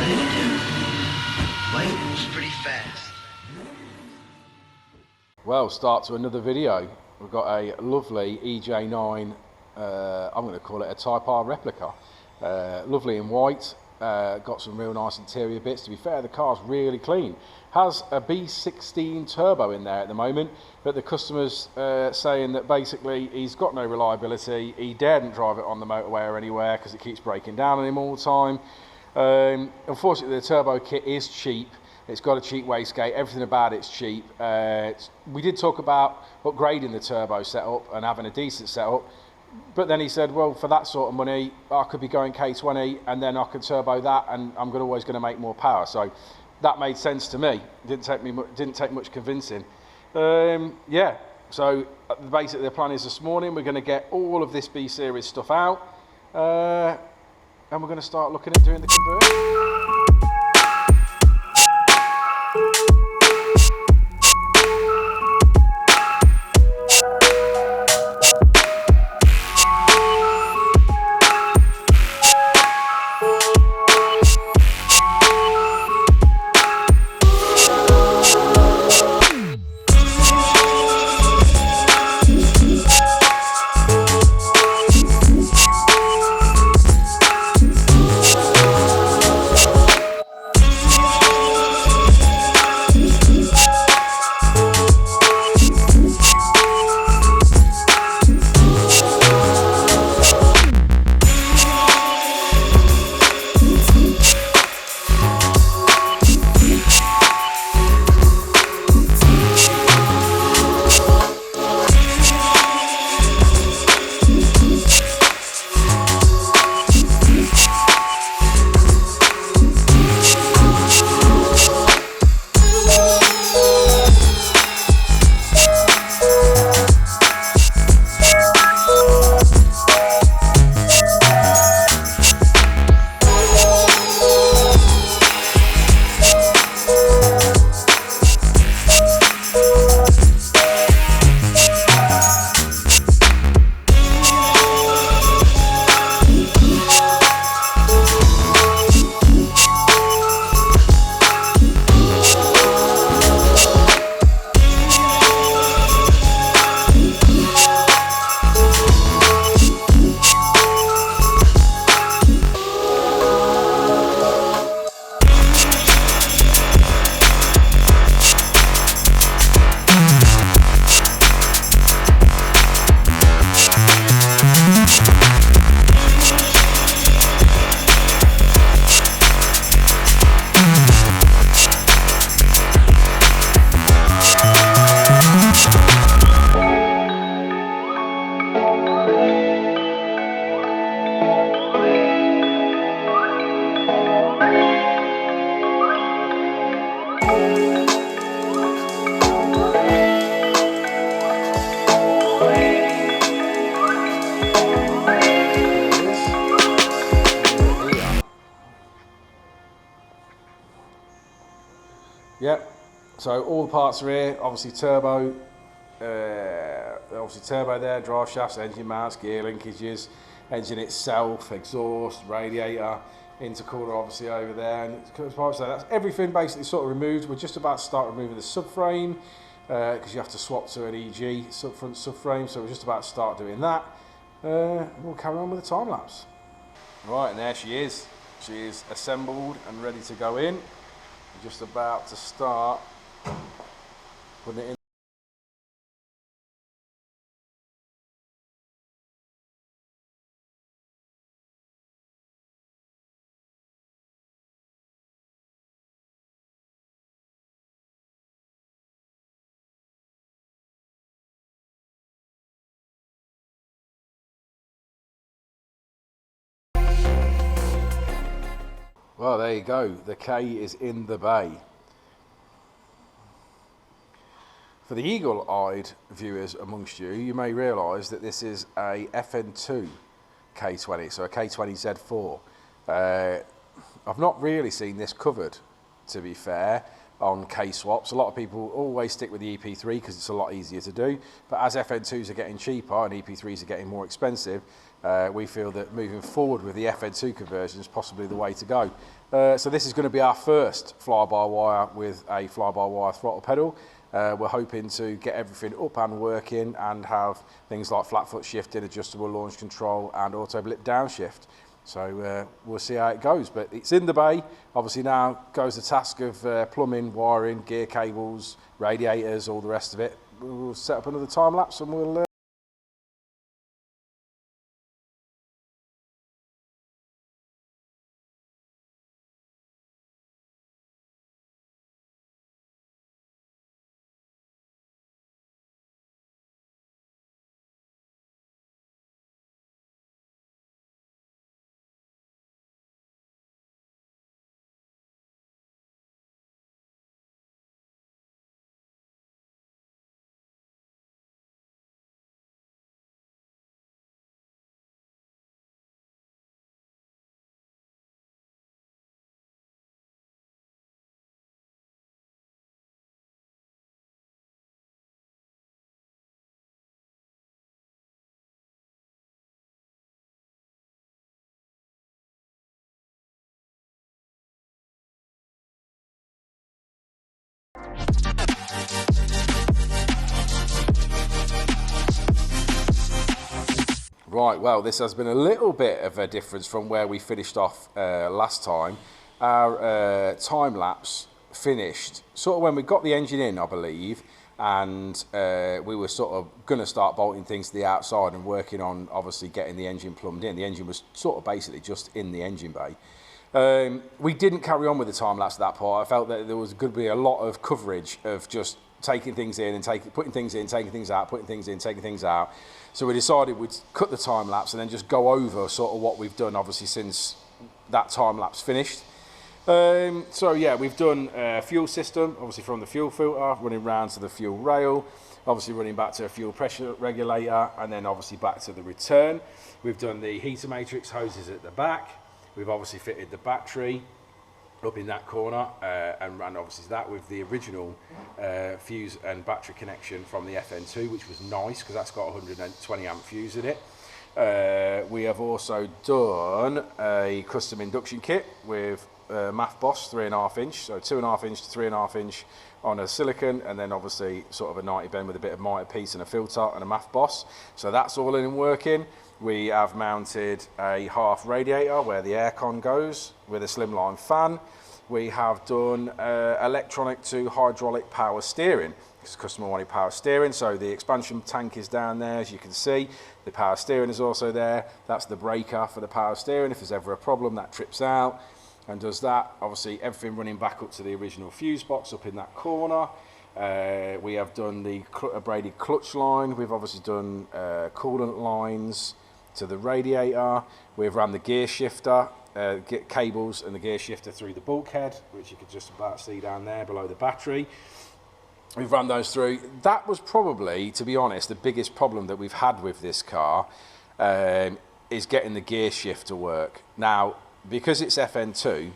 did you do? Light was pretty fast. Well, start to another video. We've got a lovely EJ9, I'm going to call it a Type R replica. Lovely in white, got some real nice interior bits. To be fair, the car's really clean. Has a B16 turbo in there at the moment, but the customer's saying that basically he's got no reliability. He daren't drive it on the motorway or anywhere because it keeps breaking down on him all the time. Unfortunately, the turbo kit is cheap. It's got a cheap wastegate, everything about it's cheap. We did talk about upgrading the turbo setup and having a decent setup, but then he said, well, for that sort of money, I could be going K20 and then I could turbo that and I'm always going to make more power. So that made sense to me. Didn't take much convincing. Yeah, so basically the plan is this morning we're going to get all of this B series stuff out and we're going to start looking at doing the conversion. Yep, so all the parts are here, obviously turbo there, drive shafts, engine mounts, gear linkages, engine itself, exhaust, radiator, intercooler obviously over there, and so that's everything basically sort of removed. We're just about to start removing the subframe because you have to swap to an EG front subframe, so we're just about to start doing that. We'll carry on with the time lapse. Right, and there she is. She is assembled and ready to go in. We're just about to start putting it in. Well, there you go. The K is in the bay. For the eagle-eyed viewers amongst you, you may realise that this is a FN2 K20, so a K20 Z4. I've not really seen this covered, to be fair, on Kswaps. A lot of people always stick with the EP3 because it's a lot easier to do, but as FN2s are getting cheaper and EP3s are getting more expensive, we feel that moving forward with the FN2 conversion is possibly the way to go. So this is going to be our first fly-by-wire with a fly-by-wire throttle pedal. We're hoping to get everything up and working and have things like flat foot shifting, adjustable launch control and auto blip downshift. So we'll see how it goes, but it's in the bay. Obviously now goes the task of plumbing, wiring, gear cables, radiators, all the rest of it. We'll set up another time lapse and we'll Right, well, this has been a little bit of a difference from where we finished off last time. Our time lapse finished sort of when we got the engine in, I believe, and we were sort of going to start bolting things to the outside and working on obviously getting the engine plumbed in. The engine was sort of basically just in the engine bay. We didn't carry on with the time lapse at that point. I felt that there was going to be a lot of coverage of just taking things in and putting things in, taking things out, putting things in, taking things out. So we decided we'd cut the time lapse and then just go over sort of what we've done obviously since that time lapse finished. So yeah, we've done a fuel system, obviously from the fuel filter, running round to the fuel rail, obviously running back to a fuel pressure regulator, and then obviously back to the return. We've done the heater matrix hoses at the back. We've obviously fitted the battery up in that corner and ran obviously that with the original fuse and battery connection from the FN2, which was nice because that's got 120 amp fuse in it. We have also done a custom induction kit with MAF Boss 3.5 inch, so 2.5 inch to 3.5 inch on a silicon, and then obviously sort of a 90 bend with a bit of mitre piece and a filter and a MAF Boss. So that's all in and working. We have mounted a half radiator where the aircon goes with a slimline fan. We have done electronic to hydraulic power steering. It's customer wanted power steering, so the expansion tank is down there, as you can see. The power steering is also there. That's the breaker for the power steering. If there's ever a problem, that trips out and does that. Obviously, everything running back up to the original fuse box up in that corner. We have done the braided clutch line. We've obviously done coolant lines to the radiator. We've run the gear shifter, cables and the gear shifter through the bulkhead, which you could just about see down there below the battery. We've run those through. That was probably, to be honest, the biggest problem that we've had with this car is getting the gear shift to work. Now, because it's FN2,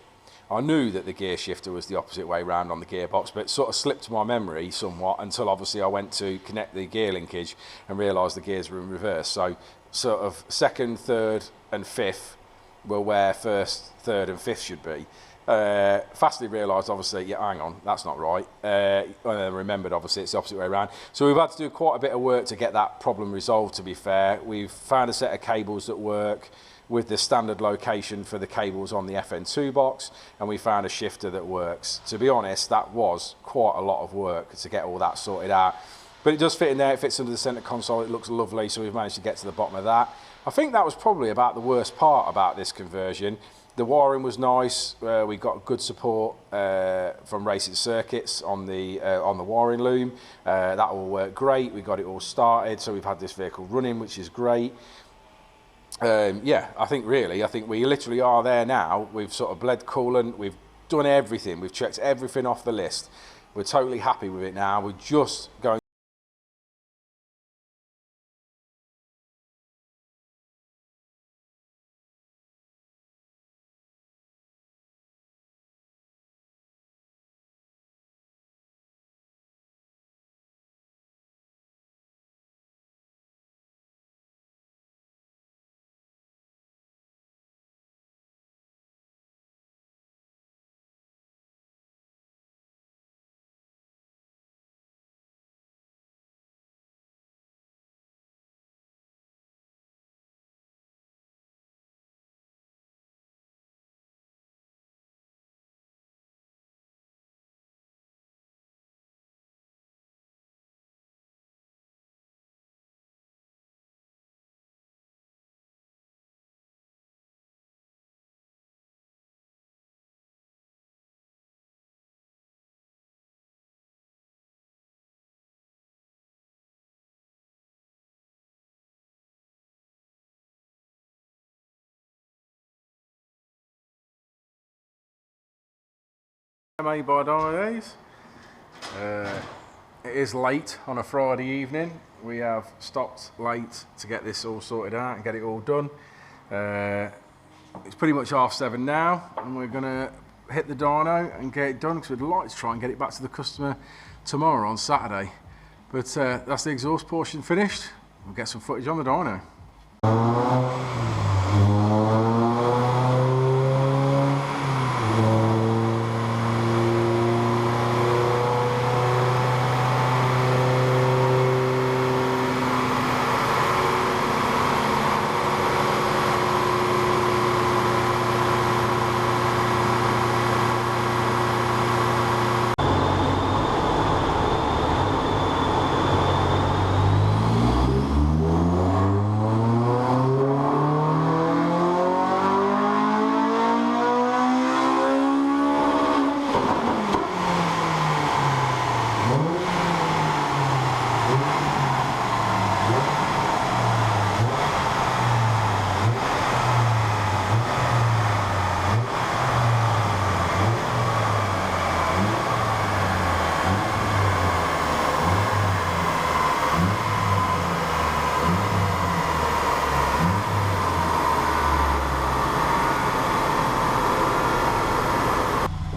I knew that the gear shifter was the opposite way round on the gearbox, but it sort of slipped my memory somewhat until obviously I went to connect the gear linkage and realised the gears were in reverse. So sort of second, third and fifth were where first, third and fifth should be. Fastly realised obviously, yeah, hang on, that's not right. And then remembered obviously it's the opposite way around. So we've had to do quite a bit of work to get that problem resolved, to be fair. We've found a set of cables that work with the standard location for the cables on the FN2 box, and we found a shifter that works. To be honest, that was quite a lot of work to get all that sorted out. But it does fit in there, it fits under the centre console, it looks lovely, so we've managed to get to the bottom of that. I think that was probably about the worst part about this conversion. The wiring was nice, we got good support from Racing Circuits on the wiring loom. That all worked great, we got it all started, so we've had this vehicle running, which is great. Yeah, I think we literally are there now. We've sort of bled coolant, we've done everything, we've checked everything off the list. We're totally happy with it now. We're just going Made by Dynodaze. It is late on a Friday evening. We have stopped late to get this all sorted out and get it all done. It's pretty much 7:30 now, and we're going to hit the dyno and get it done because we'd like to try and get it back to the customer tomorrow on Saturday. But that's the exhaust portion finished. We'll get some footage on the dyno.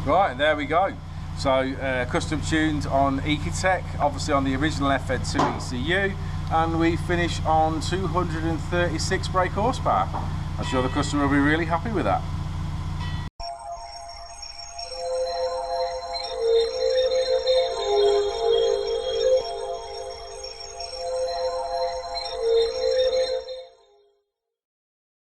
Right, there we go. So custom tuned on Ecotech, obviously on the original FN2 ECU, and we finish on 236 brake horsepower. I'm sure the customer will be really happy with that.